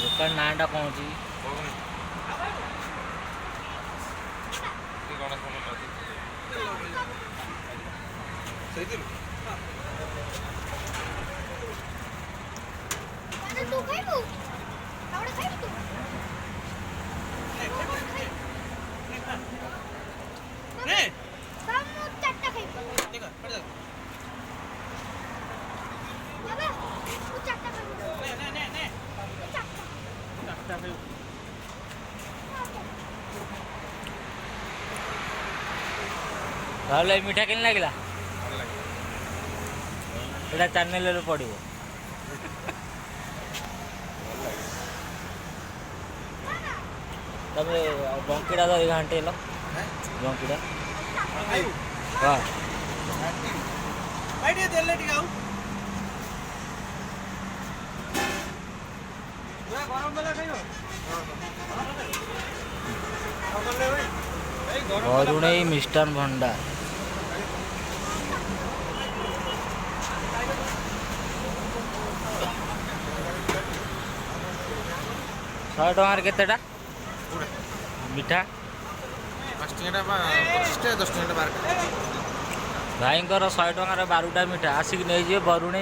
ଦୋକାନ ନାଁଟା କ'ଣ ଅଛି? ତୁ ଖାଇବୁ? ଆଉ ଗୋଟେ ଖାଇବୁ ତୁ? ନେ ମୁଁ ଚାରଟା ଖାଇବି। ଦେଖ ପଡ଼ ବାବା ମୁଁ ଚାରଟା ଖାଇବି। ନେ ଚାରଟା ଖାଇବୁ। ତାହେଲେ ମିଠା କେମିତି ଲାଗିଲା? ଏଇଟା ଚ୍ୟାନେଲରେ ପଡ଼ିବ। ତମେ ବଙ୍କିଟା ଧରି ଘାଣ୍ଟେଇଲ। ବଙ୍କିଟା ହଁ ଭାଇ ଟିକେ ଦେଲେ ଟିକେ ଆଉ ଗରମ ବେଲା ଖାଇବ ବରୁଣେଇ ମିଷ୍ଟାନ ଭଣ୍ଡାର। ଶହେ ଟଙ୍କାରେ କେତେଟା ମିଠା? 5 ଟଙ୍କା 25 ଟଙ୍କା 10 ଟଙ୍କା 12 ଭାଇଙ୍କର 100 ଟଙ୍କାର 12ଟା ମିଠା ଆସିକି ନେଇଯିବେ ବରୁଣେଇ।